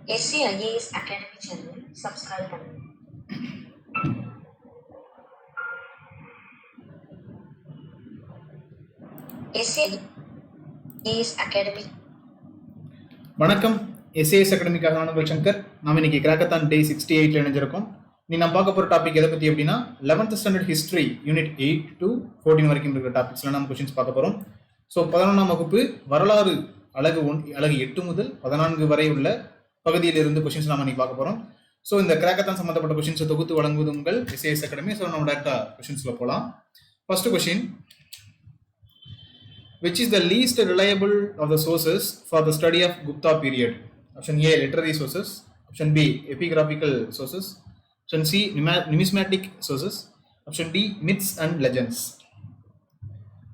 SCIAS Academy channel subscribe பண்ணுங்க. SCIAS Academy. வணக்கம். SAS அகாடமிக்காக நான் உங்கள் சங்கர். நாம் இன்னைக்கு கிராக்கத்தான் டே 68 இணைஞ்சிருக்கோம். நீ நான் பார்க்க போகிற டாபிக் எதை பற்றி அப்படின்னா 11th standard history unit 8 to 14 வரைக்கும் இருக்கிற டாபிக்ஸ்ல நம்ம கொஸ்டின்ஸ் பார்க்க போகிறோம். ஸோ 11ஆம் வகுப்பு வரலாறு அழகு 8 முதல் 14 வரை உள்ள பகுதியிலிருந்து கொஸ்டின்ஸ் நாம் இன்னைக்கு பார்க்க போகிறோம். ஸோ இந்த கிராக்கத்தான் சம்மந்தப்பட்ட கொஸ்டின்ஸை தொகுத்து வழங்குவது உங்கள் எஸ்ஏஎஸ் அகாடமி. ஸோ நம்ம டேரக்டாக கொஸ்டின்ஸில் போகலாம். First question, which is the least reliable of the sources for the study of Gupta period? Option A, literary sources. Option B, epigraphical sources. Option C, numismatic sources. Option D, myths and legends.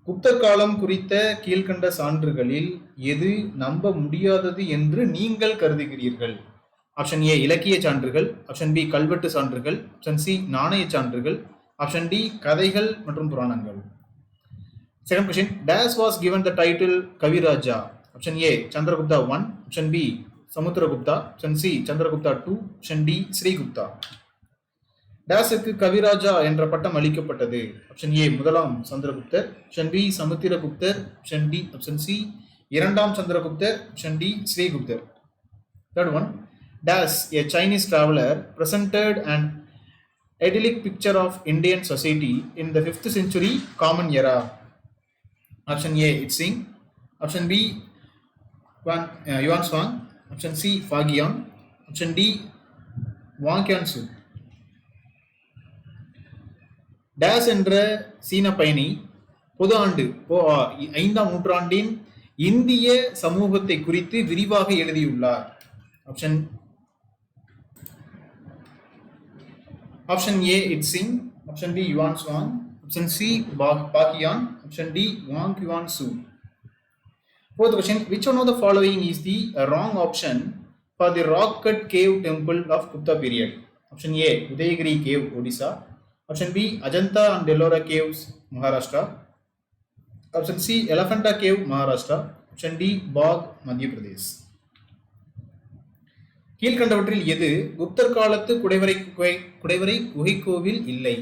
குப்தர் காலம் குறித்த கீழ்கண்ட சான்றுகளில் எது நம்ப முடியாதது என்று நீங்கள் கருதுகிறீர்கள்? Option A, இலக்கிய சான்றுகள். ஆப்ஷன் பி, கல்வெட்டு சான்றுகள். ஆப்ஷன் சி, நாணய சான்றுகள். ஆப்ஷன் டி, கதைகள் மற்றும் புராணங்கள். Second question, Dash was given the title Kaviraja. Option A, Chandragupta I. Option B, Samudragupta. Option C, Chandragupta II. Option D, Srigupta. டேஸுக்கு கவிராஜா என்ற பட்டம் அளிக்கப்பட்டது. ஆப்ஷன் ஏ, முதலாம் சந்திரகுப்தர். ஆப்ஷன் பி, சமுத்திரகுப்தர். ஆப்ஷன் டி, ஆப்ஷன் சி, இரண்டாம் சந்திரகுப்தர். ஆப்ஷன் டி, ஸ்ரீகுப்தர். Third one, Dash, a Chinese traveler, presented an idyllic picture of Indian society in the 5th century Common Era. Option A, Itzing. Option B, Yuan Shuang. Option C, Fagian. Option D, Wang Qiansu. Days என்ற சீன பயணி பொது ஆண்டு 5ஆம் நூற்றாண்டின் இந்திய சமூகத்தை குறித்து விரிவாக எழுதியுள்ளார். Option A, Itsing. Option B, Yuan Chwang. Option C, Pakian. Option D, Wang Qiansu. Fourth question, which one of the following is the wrong option for the rock cut cave temple of Gupta period? Option A, Udayagiri cave, Odisha. Option B, Ajanta and Ellora caves, Maharashtra. Option C, Elephanta cave, Maharashtra. Option D, Bagh, Madhya Pradesh. கீழ்கண்டவற்றில் எது குப்தர் காலத்து குடைவரை குகை கோவில் இல்லை?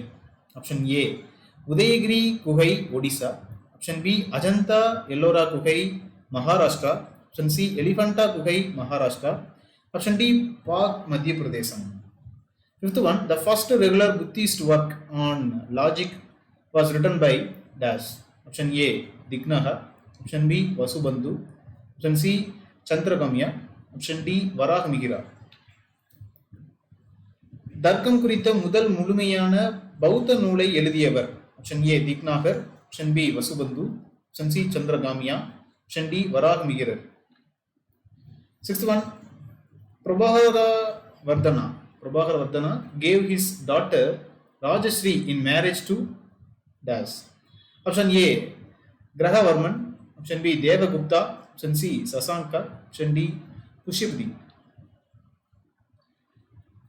Option A, Udayagiri குகை, Odisha. Option B, Ajanta Ellora குகை, Maharashtra. Option C, Elephanta குகை, மகாராஷ்டிரா. ஆப்ஷன் டி, பாக், மத்திய பிரதேசம். Fifth one, the first regular Buddhist work on logic was written by Dash. Option A, Dignaha. Option B, Vasubandhu. Option C, Chandragamya. Option D, Varahamihira. தர்க்கம் குறித்த முதல் முழுமையான பௌத்த நூலை எழுதியவர்? ஆப்ஷன் ஏ, திக்நாகர். Option B, Vasubandhu. Option C, சந்திரகாமியா. Option D, வராகமிகிரர். Sixth one, Prabhakara Vardhana gave his daughter Rajashree in marriage to Dash. Option A, Grahavarman. Option B, Devagupta. Option C, Shashanka. Option D, Pushyabhuti.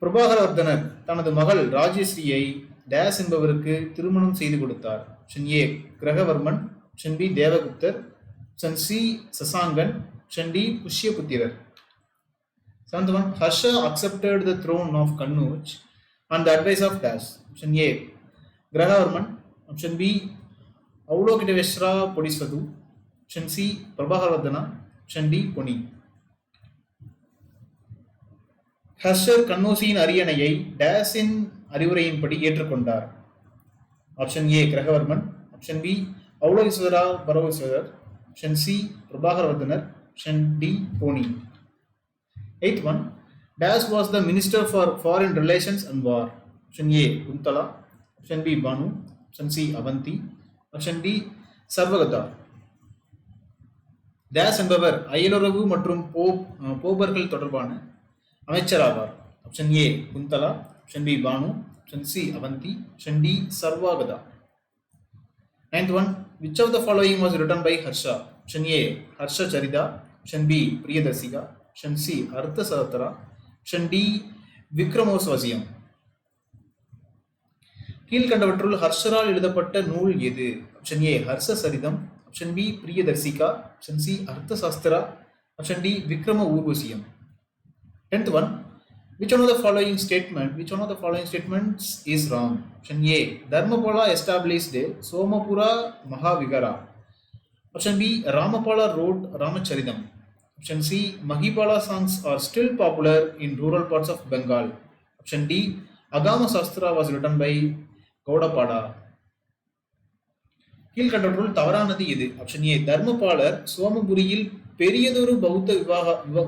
பிரபாகரவர்தனர் தனது மகள் ராஜஸ்ரீயை டேஸ் என்பவருக்கு திருமணம் செய்து கொடுத்தார். Option A, Grahavarman. Option B, தேவகுப்தர். ஆப்ஷன் சி, சசாங்கன். ஆப்ஷன் டி, புஷ்யபுத்திரர். Seventh one, Harsha accepted the throne of Kannauj on the advice of Dash. Option A, Gragavarman. Option B, Avalokiteshvara Podiswadu. Option C, Prabhakaravardhana. Option D, Poni. ஹர்ஷர் கன்னௌஜின் அரியணையை டேஸின் அறிவுரையின்படி ஏற்றுக்கொண்டார். Option A, Grahavarman. Option B, Avalokeshvara பரவேஸ்வரர். Option C, பிரபாகரவர்தனர். Option D, Poni. Eighth one, Dash was the Minister for Foreign Relations and War. Option A, Kuntala. Option B, Banu. Option C, Avanti. Option D, Sarvagata. Dash என்பவர் அயலுறவு மற்றும் போபர்கள் தொடர்பான அமைச்சராவார். Option A, Kuntala. Option B, Bhanu. Option C, Avanti. Option D, Sarvagata. Ninth one, which of the following was written by Harsha? Option A, Harsha Charita. Option B, Priyadarshika. Option C, Artha Sahasra. Option D, விக்ரமோஸ்வசியம். கீழ்கண்டவற்றுள் ஹர்ஷரால் எழுதப்பட்ட நூல் எது? Option A, Harshacharitam. Option B, Priyadarshika. Option C, Arthashastra. Option D, Vikramorvashiyam. 10th one, which one of the following statements is wrong? Option A, Dharmapala established Somapura Mahavigara. Option B, Ramapala wrote Ramacharitam. Option C, Mahipala songs are still popular in rural parts of Bengal. Option D, Agama Sastra was written by Gaudapada. கீழ்கண்டவற்றுள் தவறானது எது? Option ஏ, தர்மபாலர் சோமபுரியில் பெரியதொரு பௌத்த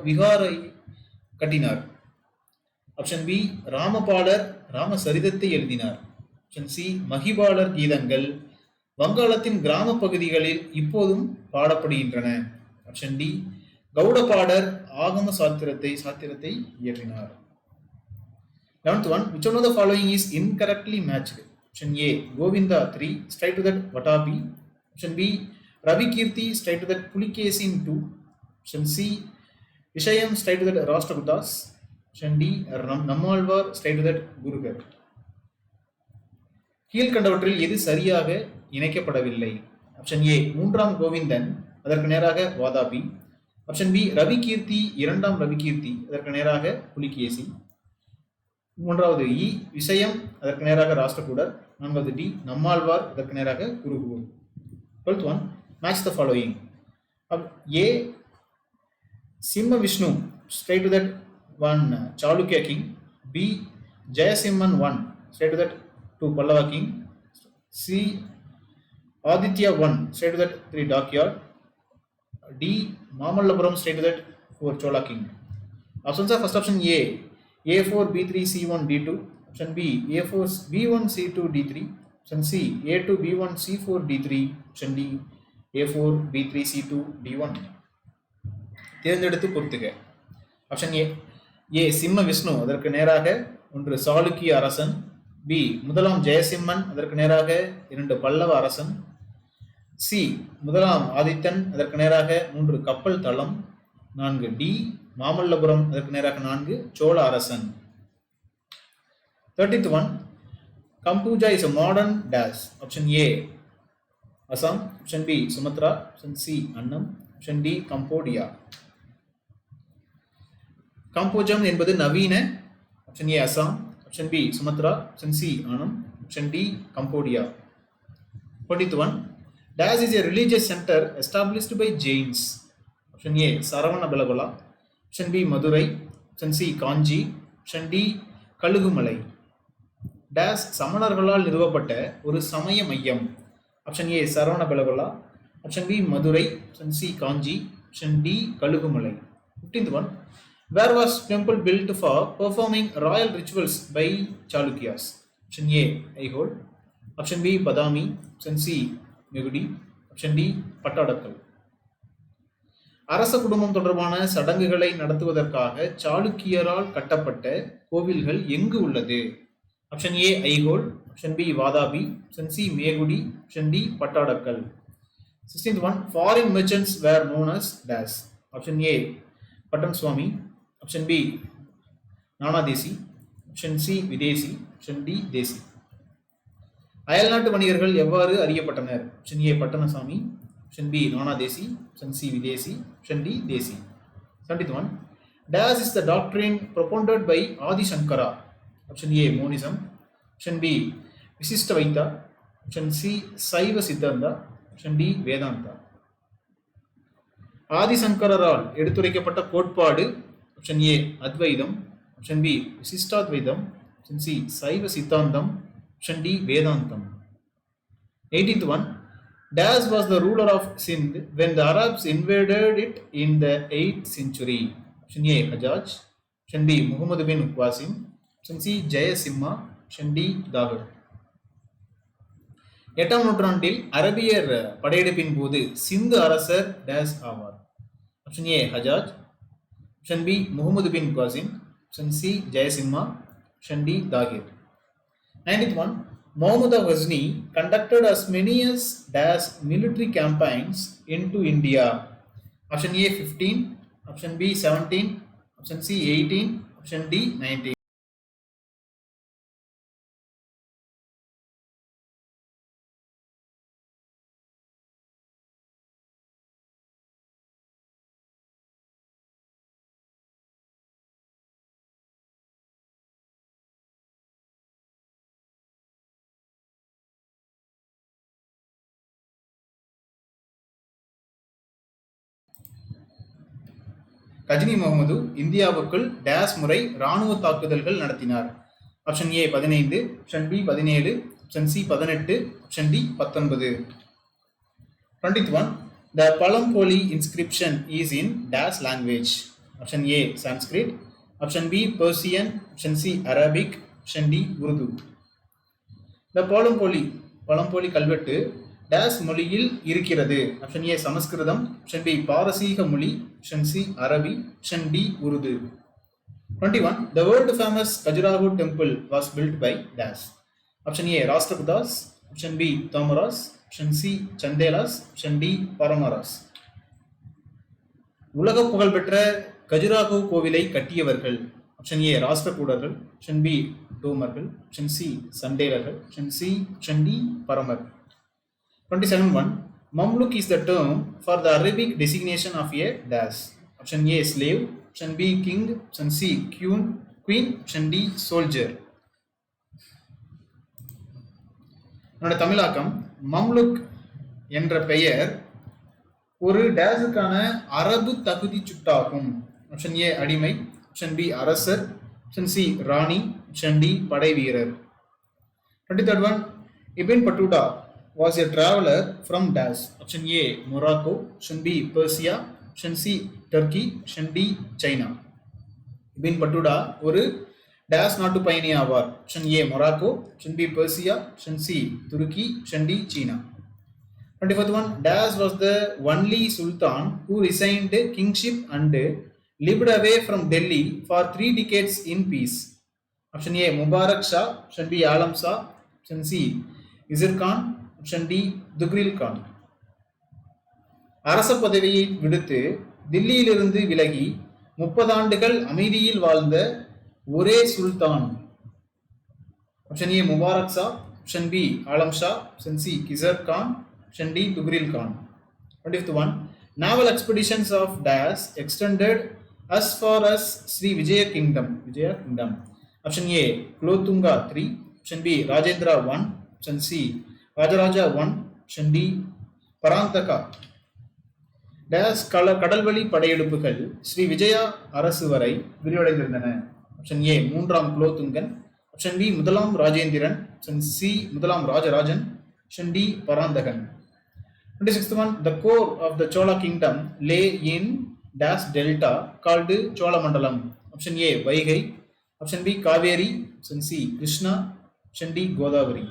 விகாரை கட்டினார். Option B, ராமபாலர் ராமசரிதத்தை எழுதினார். Option C, மகிபாலர் கீதங்கள் வங்காளத்தின் கிராம பகுதிகளில் இப்போதும் பாடப்படுகின்றன. ஆப்ஷன் டி, கௌடபாடர் ஆகம சாத்திரத்தை இயற்றினார். 11th one, which one of the following is incorrectly matched? Option A, Govinda 3, straight to that Vatapi. Option B, Ravi Kirti, straight to that Pulikesi 2. Option C, Vishayam, straight to that Rashtrakutas. Option D, Nammalvar, straight to that Gurugar. கீழ்கண்டவற்றில் எது சரியாக இணைக்கப்படவில்லை? Option A, 3ஆம் கோவிந்தன் அதற்கு நேராக Vatapi. Option B, Ravi கீர்த்தி 2ஆம் ரவி கீர்த்தி அதற்கு நேராக புலிகேசி. 3வது இ, விஷயம் அதற்கு நேராக ராஷ்டிரகூடர். 4வது டி, நம்மாழ்வார் அதற்கு நேராக குருகுரு. 12th one, match the following. A, Simha Vishnu, straight to that one Chalukya king. B, Jayasimhan 1, straight to that 2 Pallava king. C, Aditya 1, straight to that 3 Dakyard. D, Mamallapuram, straight to that 4 Chola king. Options are: first option A, A4 B3 C1 D2. Option B, A4 B1 C2 D3. Option C, A2 B1 C4 D3. Option D, A4 B3 C2 D1. தேர்ந்தெடுத்து பொறுத்துக. Option A, சிம்ம விஷ்ணு அதற்கு நேராக 1 சாளுக்கிய அரசன். B, முதலாம் ஜெயசிம்மன் அதற்கு நேராக 2 பல்லவ அரசன். சி, முதலாம் ஆதித்தன் அதற்கு நேராக 3 கப்பல் தளம். 4 டி, மாமல்லபுரம் அதற்கு நேராக 4 சோழ அரசன். 13th one, Kambuja is a modern dash. Option A, Assam. Option B, Sumatra. Option C, Annam. Option D, Cambodia. கம்போஜம் என்பது நவீன. Option A, Assam. Option B, Sumatra. Option C, Annam. Option D, Cambodia. 20th one, dash is a religious center established by Jains. Option A, Saravana-Belagola. Option B, Madurai. Option C, Kanji. Option D, Kalugumalai. Dash சமணர்களால் நிறுவப்பட்ட ஒரு சமய மையம். Option A, Shravanabelagola. Option B, Madurai. Option C, Kanchi. Option D, Kalugumalai. 15th one, where was temple built for performing royal rituals by Chalukyas? Option A, Aihole. Option B, Badami. Option C, Megudi. Option D, Pattadakkal. அரச குடும்பம் தொடர்பான சடங்குகளை நடத்துவதற்காக சாளுக்கியரால் கட்டப்பட்ட கோவில்கள் எங்கு உள்ளது? Option A, Aihole. Option B, Vatapi. Option C, Meguti. Option D, Pattadakal. 16th one, foreign merchants were known as dash. Option A, Pattanaswami. Option B, Nanadesi. Option C, Videsi. Option D, Desi. அயல்நாட்டு வணிகர்கள் எவ்வாறு அறியப்பட்டனர்? Option A, Pattanaswami. Option B, Nanadesi. Option C, Videsi. Option D, Desi. 17th one, dash is the doctrine propounded by Adi Shankara. Option A, Monism. Option B, Visishtavaita. Option C, Saiva Siddhanta. Option D, Vedanta. ஆதிசங்கரால் எடுத்துரைக்கப்பட்ட கோட்பாடு. Option A, அத்வைதம். Option B, விசிஷ்டாத்வைதம். Option C, சைவ சித்தாந்தம். Option D, Vedantam. 18th one, Dash was the ruler of Sindh when the Arabs invaded it in the 8th century. Option A, Hajjaj. Option B, Muhammad bin Qasim. Option C, Jayasimha. Option D, Dagar. 8ஆம் நூற்றாண்டில் அரபியர் படையெடுப்பின் போது சிந்து அரசர் dash ஆவார். Option A, Hajjaj. Option B, Muhammad bin Qasim. Option C, Jayasimha. Option D, Dahir. 19th one, Muhammad Ghazni conducted as many as dash military campaigns into India. Option A, 15. Option B, 17. Option C, 18. Option D, 19. Ghazni Muhammad இந்தியாவுக்குள் dash முறை இராணுவ தாக்குதல்கள் நடத்தினார்? Option A 15, option B 17, option C 18, option D 19. 21. The Palampoli inscription is in dash language. Option A Sanskrit, option B Persian, option C Arabic, option D Urdu. The பழம்பொலி கல்வெட்டு dash மொழியில் இருக்கிறது? Option A சமஸ்கிருதம், option B பாரசீக மொழி, option C அரபி, option D Urdu. 21. The world famous Khajuraho temple was built by dash. Option A Rashtrakutas, option B Tomaras, option C Chandelas, option D Paramaras. உலக புகழ்பெற்ற கஜுராஹோ கோவிலை கட்டியவர்கள்? ஆப்ஷன் ஏ ராஷ்டிரகூடர்கள், option B டோமர்கள், option C சண்டேலர்கள், option C, option D Paramar. 27.1. Mamluk is the term for the Arabic designation of a dash. Option A slave, option B king, option C queen, option D soldier. தமிழாக்கம் Mamluk என்ற பெயர் ஒரு டேஸுக்கான அரபு தகுதி சுட்டாகும். Option A அடிமை, option B அரசர், option C ராணி, option D படை வீரர். 23. Ibn Battuta was a traveler from dash. Option A Morocco, option B Persia, option C Turkey, option D China. Ibn Battuta ஒரு டேஸ் நாட்டு பயணி ஆவார்? Option A Morocco, option B Persia, option C துருக்கி, option D சீனா. 24th dash was the only sultan who resigned kingship and lived away from Delhi for 3 decades in peace. Option A Mubarak Shah, option B Alam Shah, option C Khizr Khan, option D Tughril Khan. அரச பதவியை விடுத்து தில்லியிலிருந்து விலகி 30 ஆண்டுகள் அமைதியில் வாழ்ந்த ஒரே சுல்தான்? Option A Mubarak Shah, option B Alam Shah, option C Khizr Khan, option D Tughril Khan. 25th naval expeditions of dash extended as far as Sri Vijaya Kingdom. Option A Kulothunga 3, option B Rajendra 1, option C Rajaraja 1, option D Parantaka. Days கடல்வழி படையெடுப்புகள் ஸ்ரீ விஜயா அரசு வரை விரிவடைந்திருந்தன? Option A 3ஆம் Kulothungan, option B 1ஆம் Rajendran, option C 1ஆம் Rajarajan, option D Parantakan. 26th the core of the Chola kingdom lay in dash delta called Cholamandalam. Option A Vaigai, option B Kaveri, option C Krishna, option D Godavari.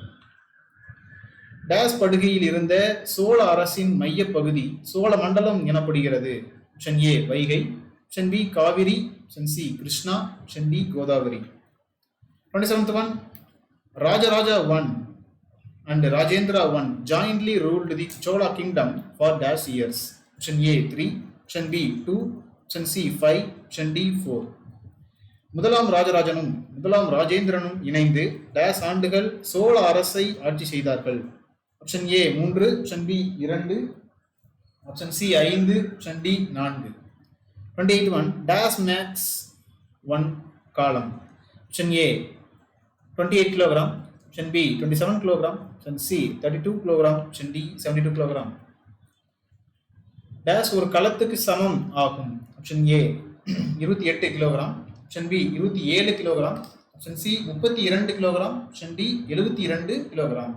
Dash படுகையில் இருந்த சோழ அரசின் மைய பகுதி சோழ மண்டலம் எனப்படுகிறது? Option A Vaigai, option B Kaveri, option C Krishna, option D Godavari. 27th Rajaraja 1 and Rajendra 1 jointly ruled the Chola kingdom for dash years? Option A 3, option B 2, option C 5, option D 4. முதலாம் ராஜராஜனும் முதலாம் ராஜேந்திரனும் இணைந்து days ஆண்டுகள் சோழ அரசை ஆட்சி செய்தார்கள்? Option A 3, option B 2, option C 5, option D 4. 28 dash makes 1 காலம்? Option A 28 kilogram, option B 27 kilogram, option C 32 kilogram, option D 72 kilogram. Dash ஒரு களத்துக்கு சமம் ஆகும்? Option A 28 kilogram, option B 27 kilogram, option C 32 kilogram, option D 72 kilogram.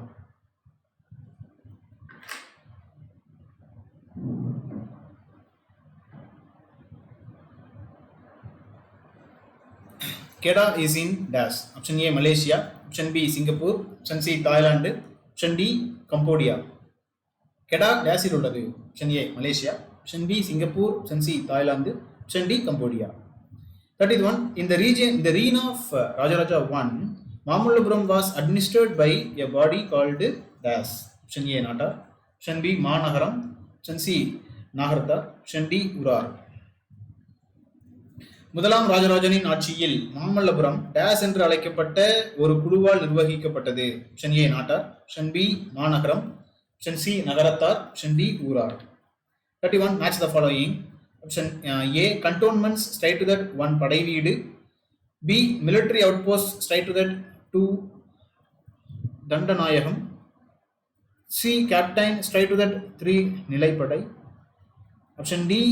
Kedah is in dash? Option A Malaysia, option B Singapore, option C Thailand, option D Cambodia. Kedah டேஸில் உள்ளது? Option A Malaysia, option B Singapore, option C Thailand, option D Cambodia. 31 in the reign of Rajaraja I, Mamullapuram was administered by a body called dash? Option A Natar, option B Managaram, option C Nagartha, option D Urar. முதலாம் ராஜராஜனின் ஆட்சியில் Mamallapuram days என்று அழைக்கப்பட்ட ஒரு குழுவால் நிர்வகிக்கப்பட்டது? Option A நாட்டார், option B மாநகரம், option C நகரத்தார், option D ஊரார். 31 match the following. Option A cantonments straight to that 1 படை வீடு, B military outpost straight to that 2 தண்டநாயகம், C captain straight to that 3 நிலைப்படை, option D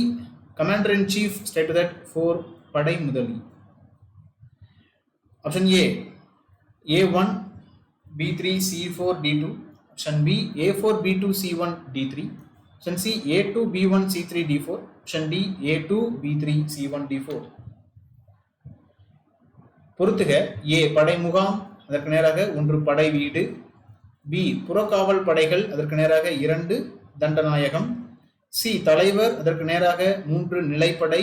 commander in chief stated that 4 padai mudali. Option A, A1 B3 C4 D2. Option B, A4 B2 C1 D3. Option C, A2 B1 C3 D4. Option D, A2 B3 C1 D4. பொறுத்துக. A படை முகாம், அதற்கு நேராக 1 படை வீடு. B புறக்காவல் படைகள், அதற்கு நேராக 2 தண்டநாயகம். C தலைவர், அதற்கு நேராக 3 நிலைப்படை.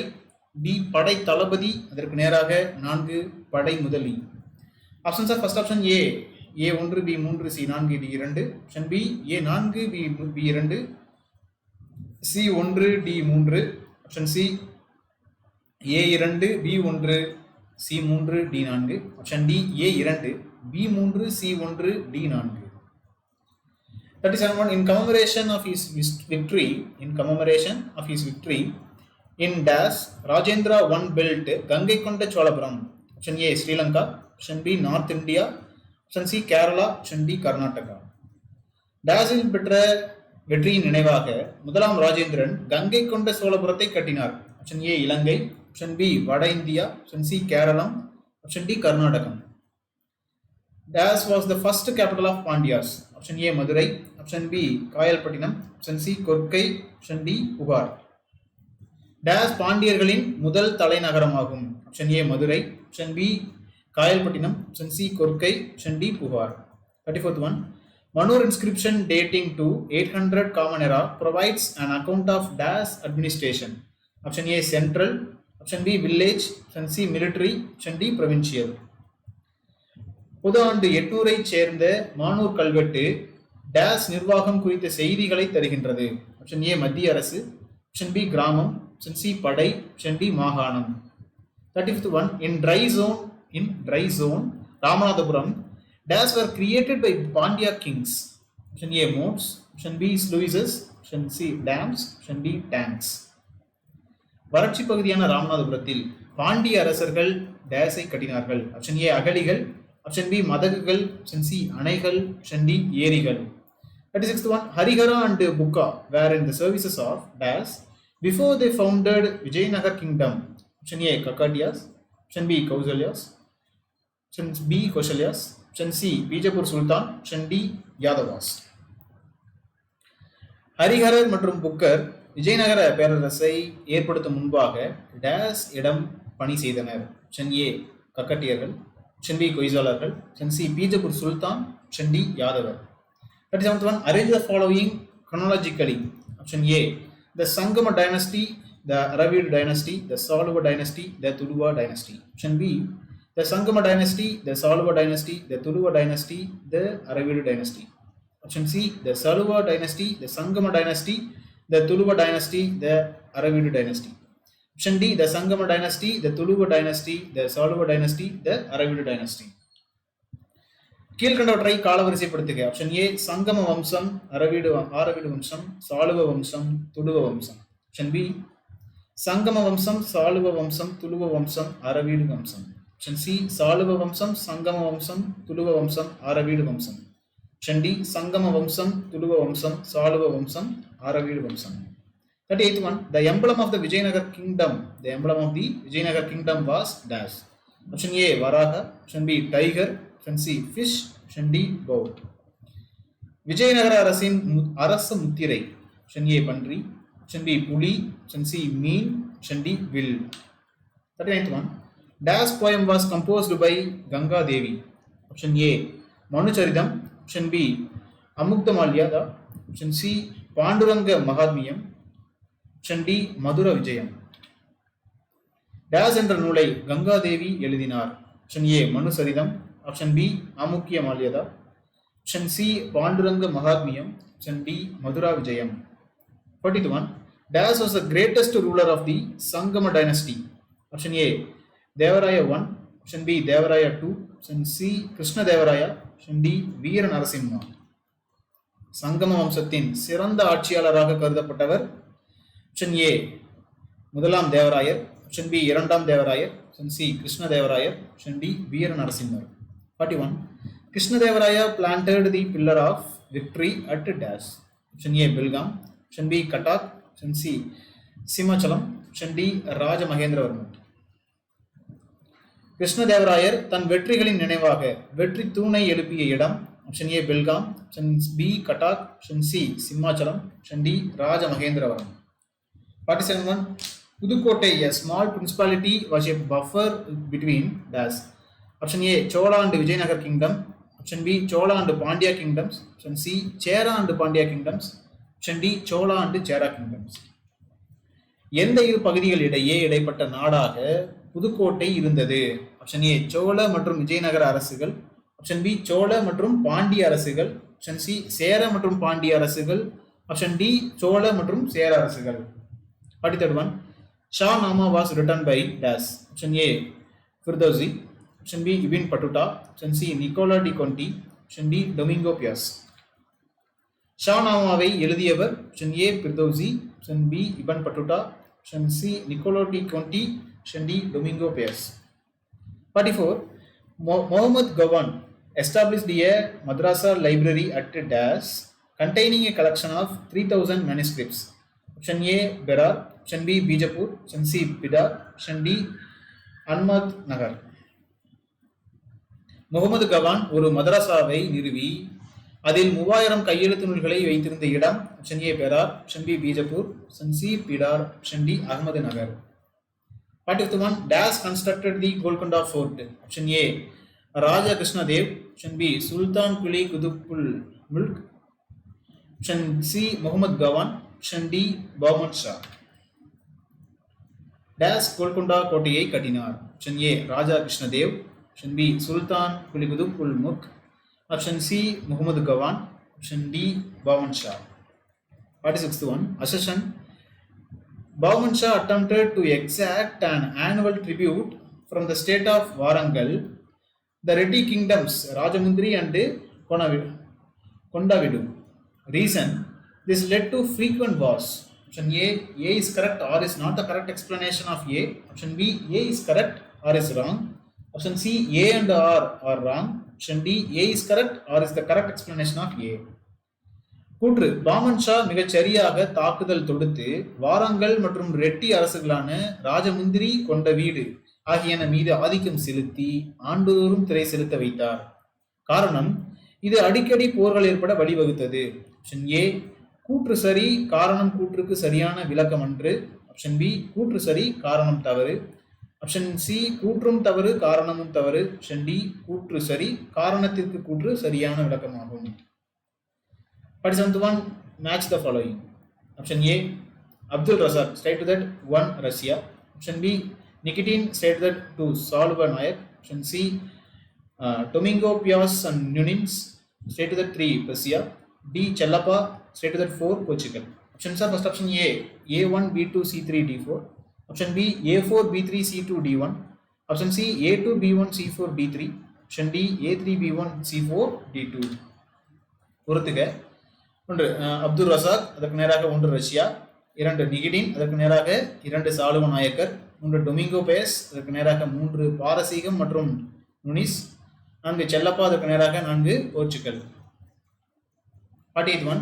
D படை தளபதி, அதற்கு நேராக 4 படை முதலி. Options are first option A A1 B3 C4 D2. Option B A4 B2 C1 D3. Option C A2 B1 C3 D4. Option D A2 B3 C1 D4. 37 in commemoration of his victory in dash Rajendra I built Gangai Konda Cholapuram. Option A Sri Lanka. Option B North India. Option C Kerala. Option D Karnataka. டேஸில் பெற்ற வெற்றியின் நினைவாக முதலாம் ராஜேந்திரன் கங்கை கொண்ட சோழபுரத்தை கட்டினார். Option A Ilangai. Option B வட India. Option C Keralam. Option D Karnatakam. Dash was the first capital of Pandyas. Option A Madurai. Option B Kayalpattinam. Option C Korkai. Option D Puhar. Dash பாண்டியர்களின் முதல் தலைநகரமாகும். Option A Madurai. Option B Kayalpattinam. Option C Korkai. Option D Puhar. 34th one. Manur inscription dating to 800 Common Era provides an account of dash administration. Option A central. Option B village. Option C military. Option D provincial. பொது ஆண்டு 800ஐ சேர்ந்த மானூர் கல்வெட்டு days நிர்வாகம் குறித்த செய்திகளை தருகின்றது. Option A மத்திய அரசு. ஆப்ஷன் பி கிராமம். ஆப்ஷன் சி படை. ஆப்ஷன் டி மாகாணம். 35th one. In dry zone Ramanathapuram dash were created by Pandya kings. Option A moats. Option B sluices. Option C dams. Option D tanks. வறட்சி பகுதியான ராமநாதபுரத்தில் பாண்டிய அரசர்கள் டேஸை கட்டினார்கள். ஆப்ஷன் ஏ அகழிகள். ஆப்ஷன் பி மதகுகள். ஆப்ஷன் சி அணைகள். ஆப்ஷன் டி ஏரிகள். 36th one. Harihara and Bukka were in the services of dash before they founded Vijayanagar kingdom. Option A Kakadiyas. Option B Kausalyas. Option B Koshalyas. Option C Bijapur Sultan. Option D Yadavas. Hariharar மற்றும் Booker Vijayanagara பேரரசை ஏற்படுத்தும் முன்பாக days இடம் பணி செய்தனர். Option A கக்கட்டியர்கள். Option B கொய்சாளர்கள். Option C Bijapur Sultan. Option D Yadavar. 37th one. Arrange the following chronologically. Option A the Sangama dynasty, the Aravid dynasty, the Saluva dynasty, the Tuluva dynasty. Option B the Sangama dynasty, the Saluva dynasty, the Tuluva dynasty, the Aravid dynasty. Option C the Saluva dynasty, the Sangama dynasty, the Tuluva dynasty, the Aravid dynasty. Option D the Sangama dynasty, the Tuluva dynasty, the Saluva dynasty, the Aravid dynasty. கீழ்கண்டவற்றை காலவரிசைப்படுத்துக. Option A Sangama வம்சம், ஆரவீடு வம்சம், சாளுவ வம்சம், துளுவ வம்சம். Option B சங்கம வம்சம், சாளுவ வம்சம், துளுவ வம்சம், ஆரவீடு வம்சம். ஆப்ஷன் சி சாளுவ வம்சம், சங்கம வம்சம், துளுவ வம்சம், ஆரவீடு வம்சம். ஆப்ஷன் டி சங்கம வம்சம், துளுவ வம்சம், சாளுவ வம்சம், ஆரவீடு வம்சம். 38th one. The emblem of the Vijayanagar kingdom was dash. Option A Varaha. Option B tiger. Option C fish. Option D bow. Vijayanagara அரசின் அரச முத்திரை. Option A பன்றி. Option B புலி. Option C mean. Option D will. 39th one. Dash poem was composed by Ganga Devi. Option A Manucharidam. Option B Amukdamalyada. Option C Panduranga Mahatmiyam. Option D Madura Vijayam. Dash என்ற நூலை கங்கா தேவி எழுதினார். Option A மனுசரிதம். Option B Amukya Malyada. Option C Panduranga Mahatmiyam. Option D Madura Vijayam. 42nd one. Dash was the greatest ruler of the Sangama dynasty. Option A Devaraya 1. Option B Devaraya 2. Option C Krishna Devaraya. Option D வீர நரசிம்மா. சங்கம வம்சத்தின் சிறந்த ஆட்சியாளராக கருதப்பட்டவர். Option A முதலாம் Devarayar. Option B இரண்டாம் Devarayar. Option C Krishna Devarayar. Option D வீர Narasimhar. 41. Krishna Devaraya planted the pillar of victory at dash. Option A Belgaum. Option B Cuttack. Option C Simachalam. Option D Rajamahendravarman. Krishnadevarayar தன் வெற்றிகளின் நினைவாக வெற்றி தூணை எழுப்பிய இடம் option A Belgaum, option B Cuttack, option C Simhachalam, option D Rajamahendravaram. 47 Pudukkottai a small principality was a buffer between dash. Option A Chola and Vijayanagar kingdom, option B Chola and Pandya kingdoms, option C Chera and Pandya kingdoms, option D Chola and Chera kingdoms. எந்த இரு பகுதிகள் இடையே இடைப்பட்ட நாடாக புதுக்கோட்டை இருந்தது? Option A Chola மற்றும் விஜயநகர அரசுகள், option B Chola மற்றும் பாண்டிய அரசுகள், ஆப்ஷன் சி சேர மற்றும் பாண்டிய அரசுகள், ஆப்ஷன் டி சோழ மற்றும் சேர அரசுகள். 43 Shahnama was written by dash. Option A Firdausi, option B Ibn Battuta, option C Nicolo de Conti, option D Domingo Paes. ஷா நாமாவை எழுதியவர் option A Firdausi, option B Ibn Battuta, option C Nicolo de Conti, option D Domingo Paes. 44 Muhammad Gawan established a madrasa library at Dash containing a collection of 3000 manuscripts. Option A Berar, option B Bijapur, option C Bidar, option D Ahmad Nagar. Muhammad Gawan ஒரு மதரசாவை நிறுவி அதில் 3000 கையெழுத்து நூல்களை வைத்திருந்த இடம் option A Berar, option B Bijapur, option C Bidar, option D Ahmadnagar. 41 Dash constructed the Golconda Fort. Option A Raja Krishna Dev, option B Sultan Kuli Kutubul Mulk, option C Muhammad Gawan, option D Bahman Shah. Dash Golconda கோட்டையை கட்டினார். Option A Raja Krishna Dev, option B Sultan Kuli Kutubul Mulk, option C Muhammad Gawan, option D Bahman Shah. 46 Accession. Bahman Shah attempted to exact an annual tribute from the state of Warangal, the Reddy kingdoms Rajamundri and Kondavidu. Reason: this led to frequent wars. Option A is correct or is not the correct explanation of A. Option B, A is correct or is wrong. Option C, A and R are wrong. Option D, A is correct or is the correct explanation of A. கூற்று பாமன் ஷா மிகச் சரியாக தாக்குதல் தொடுத்து வாரங்கல் மற்றும் ரெட்டி அரசுகளான ராஜமுந்திரி கொண்ட வீடு ஆகியன மீது ஆதிக்கம் செலுத்தி ஆண்டுதோறும் திரை செலுத்த வைத்தார். காரணம், இது அடிக்கடி போர்கள் ஏற்பட வழிவகுத்தது. ஆப்ஷன் ஏ கூற்று சரி, காரணம் கூற்றுக்கு சரியான விளக்கம் அன்று. ஆப்ஷன் பி கூற்று சரி, காரணம் தவறு. ஆப்ஷன் சி கூற்றும் தவறு, காரணமும் தவறு. ஆப்ஷன் டி கூற்று சரி, காரணத்திற்கு கூற்று சரியான விளக்கமாகும். 47 match the following. Option A Abdul Razak straight to that 1 Russia. Option B Nikitin straight to that 2 Salva Nayak. Option C Domingo Pias and Nunins straight to that 3 Persia. D Chellappa straight to that 4 Portugal. Options are first option A A1 B2 C3 D4. Option B A4 B3 C2 D1. Option C A2 B1 C4 D3. Option D A3 B1 C4 D2. பொறுத்துக. ஒன்று Abdul Razak, அதற்கு நேராக 1 Russia. 2 நிகிடின், அதற்கு நேராக 2 Saluva Nayakkar. 3 Domingo base, அதற்கு நேராக 3 பாரசீகம் மற்றும் நுனிஸ். 4 செல்லப்பா, அதற்கு நேராக 4 Portugal. 48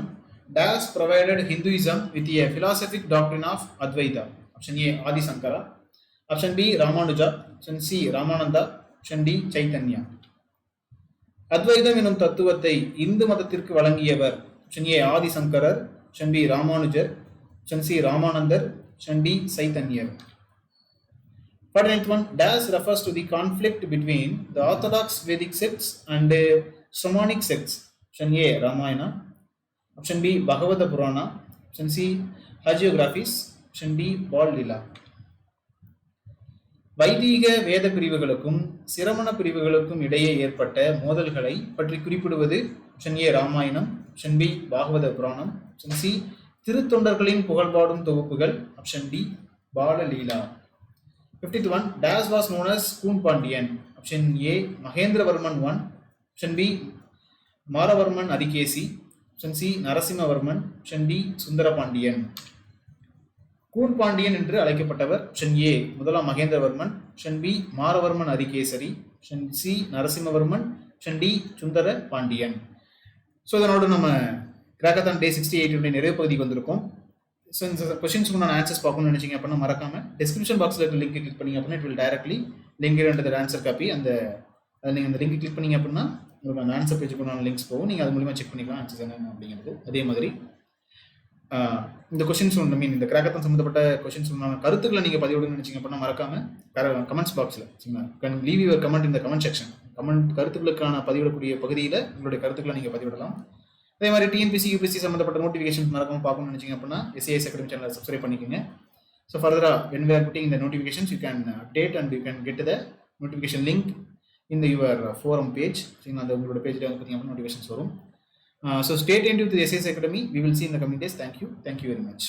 Dash provided Hinduism with a philosophic doctrine of Advaita. Option A Adi Sankara. Option B Ramanuja. Option C Ramananda. Option D Chaitanya. அத்வைதம் எனும் தத்துவத்தை இந்து மதத்திற்கு வழங்கியவர். Option A Adi Shankarar, option B Ramanujar, option C Ramanandar, option D Chaitanyar. 49 Dash refers to the conflict between the Orthodox Vedic sects and Shamanic sects. Option A Ramayana, option B Bhagavata Purana, option C hagiographies, option D Bal Lila. வைதீக வேத பிரிவுகளுக்கும் சிரமண பிரிவுகளுக்கும் இடையே ஏற்பட்ட மோதல்களை பற்றி குறிப்பிடுவது. Option A Ramayanam, option B Bhagavata Puranam, option C திருத்தொண்டர்களின் புகழ்பாடும் தொகுப்புகள், option D Balalila. 51 Dash was known as Koon Pandiyan. Option A Mahendravarman 1, option B Maravarman Arikesari, option C Narasimhavarman, option D Sundarapandiyan. Koon Pandiyan என்று அழைக்கப்பட்டவர். ஆப்ஷன் ஏ முதலாம் Mahendravarman, option B Maravarman Arikesari, option C Narasimhavarman, option D Sundara Pandiyan. So இதனோடு நம்ம கிராக்கத்தான் டே 68 நிறைவு பகுதிக்கு வந்திருக்கோம். ஸோ இந்த கொஸ்டின்ஸ்க்கு நான் ஆன்சர்ஸ் பார்க்கணும்னு நினச்சிங்க அப்படின்னா மறக்காம டிஸ்கிரிப்ஷன் பாக்ஸில் இருக்க லிங்க் கிளிக் பண்ணி அப்படின்னா இட் வில் டைரக்ட்லி லிங்க் இந்த ஆன்சர் காப்பி அந்த நீங்கள் அந்த லிங்க் கிளிக் பண்ணீங்க அப்படின்னா உங்களுக்கு அந்த ஆன்சர் பேஜுக்கு உண்டான லிங்க்ஸ் போகும். நீங்கள் அது மூலிமா செக் பண்ணிக்கலாம் ஆன்சர்ஸ் என்ன அப்படிங்கிறது. அதே மாதிரி இந்த கொஸ்டின்ஸ் இந்த கிராக்கத்தான் சம்மந்தப்பட்ட கொஸ்டின்ஸ் உண்டான கருத்துக்களை நீங்கள் பதிவிடணும்னு நினச்சிங்க அப்படின்னா மறக்காம கமெண்ட்ஸ் பாக்ஸில் சரிங்களா, கேன் லீவ் யுவர் கமெண்ட் இந்த கமெண்ட் செக்ஷன். கருத்துக்களுக்கான பதிவிடக்கூடிய பகுதியில் உங்களுடைய கருத்துக்களை நீங்கள் பதிவிடலாம். அதே மாதிரி டிஎன்பிசி யூபிஎஸ்சி சம்மந்தப்பட்ட நோட்டிஃபிகேஷன் மறக்காம பார்க்கணும்னு நினச்சிங்க அப்படின்னா SAIS அகாடமி சேனலை சப்ஸ்கிரைப் பண்ணிக்கோங்க. ஸோ ஃபர்தராக when we are putting the notifications you can update and you can get the notification link in the your forum page. சரிங்களா, அந்த உங்களோட பேஜில் வந்து பார்த்தீங்க அப்படின்னா நோட்டிஃபிகேஷன்ஸ் வரும். So stay tuned with the SAIS Academy. We will see in the coming days. Thank you very much.